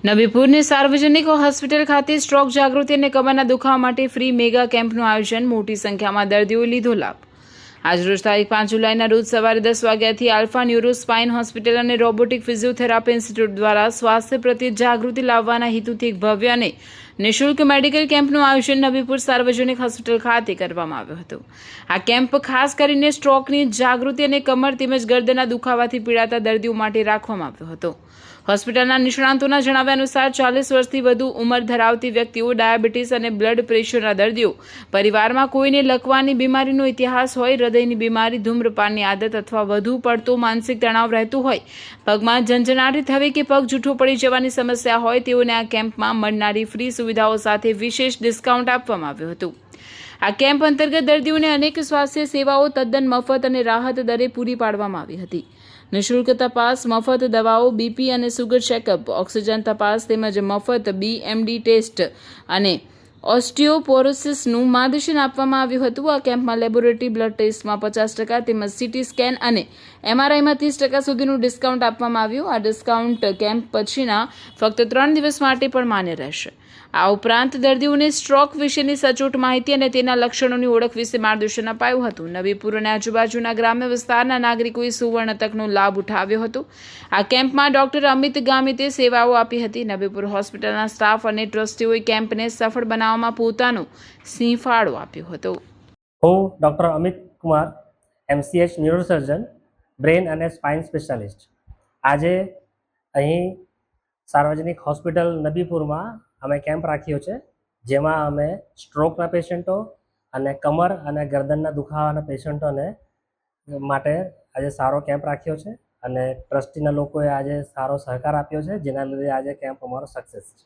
નબીપુરની સાર્વજનિક હોસ્પિટલ ખાતે સ્ટ્રોક જાગૃતિ અને કમરના દુખાવા માટે ફ્રી મેગા કેમ્પનું આયોજન, મોટી સંખ્યામાં દર્દીઓએ લીધો લાભ। આજરોજ તારીખ 5 જુલાઈના રોજ સવારે 10 વાગ્યાથી આલ્ફા ન્યુરો સ્પાઇન હોસ્પિટલ અને રોબોટિક ફિઝિયોથેરાપી ઇન્સ્ટિટ્યૂટ દ્વારા સ્વાસ્થ્ય પ્રત્યે જાગૃતિ લાવવાના હેતુથી એક ભવ્ય અને નિઃશુલ્ક મેડિકલ કેમ્પનું આયોજન નબીપુર સાર્વજનિક હોસ્પિટલ ખાતે કરવામાં આવ્યું હતું। આ કેમ્પ ખાસ કરીને સ્ટ્રોકની જાગૃતિ અને કમર તેમજ ગરદનના દુખાવાથી પીડાતા દર્દીઓ માટે રાખવામાં આવ્યો હતો। હોસ્પિટલના નિષ્ણાંતોના જણાવ્યા અનુસાર 40 વર્ષથી વધુ ઉંમર ધરાવતી વ્યક્તિઓ, ડાયાબિટીસ અને બ્લડ પ્રેશરના દર્દીઓ, પરિવારમાં કોઈને લકવાની બીમારીનો ઇતિહાસ હોય, હૃદયની બીમારી, ધૂમ્રપાનની આદત અથવા વધુ પડતો માનસિક તણાવ રહેતું હોય, પગમાં ઝંઝનાટ થવી કે પગ જૂઠો પડી જવાની સમસ્યા હોય, તેઓને આ કેમ્પમાં મળનારી ફ્રી સુવિધાઓ સાથે વિશેષ ડિસ્કાઉન્ટ આપવામાં આવ્યું હતું। આ કેમ્પ અંતર્ગત દર્દીઓને અનેક સ્વાસ્થ્ય સેવાઓ તદ્દન મફત અને રાહત દરે પૂરી પાડવામાં આવી હતી। નિઃશુલ્ક તપાસ, મફત દવાઓ, બીપી અને સુગર ચેકઅપ, ઓક્સિજન તપાસ તેમજ મફત BMD ટેસ્ટ અને ઓસ્ટિયોપોરોસિસનું માર્ગદર્શન આપવામાં આવ્યું હતું। આ કેમ્પમાં લેબોરેટરી બ્લડ ટેસ્ટમાં 50% તેમજ CT સ્કેન અને MRIમાં 30% સુધીનું ડિસ્કાઉન્ટ આપવામાં આવ્યું। આ ડિસ્કાઉન્ટ કેમ્પ પછીના ફક્ત 3 દિવસ માટે પણ માન્ય રહેશે। આ ઉપરાંત દર્દીઓને સ્ટ્રોક વિશેની સચોટ માહિતી અને તેના લક્ષણોની ઓળખ વિશે માર્ગદર્શન અપાયું હતું। નબીપુર અને આજુબાજુના ગ્રામ્ય વિસ્તારના નાગરિકોએ સુવર્ણ તકનો લાભ ઉઠાવ્યો હતો। આ કેમ્પમાં ડોક્ટર અમિત ગામિતે સેવાઓ આપી હતી। નબીપુર હોસ્પિટલના સ્ટાફ અને ટ્રસ્ટીઓએ કેમ્પને સફળ બનાવવામાં પોતાનો સિંહ ફાળો આપ્યો હતો। હું doctor Amit Kumar, MCH neurosurgeon, brain અને સ્પાઇન સ્પેશિયાલિસ્ટ, આજે અહીં સાર્વજનિક હોસ્પિટલ નબીપુરમાં અમે કેમ્પ રાખ્યો છે, જેમાં અમે સ્ટ્રોકના પેશન્ટો અને કમર અને ગરદનના દુખાવાના પેશન્ટોને માટે આજે સારો કેમ્પ રાખ્યો છે અને ટ્રસ્ટીના લોકોએ આજે સારો સહકાર આપ્યો છે, જેના લીધે આજે કેમ્પ અમારો સક્સેસ છે।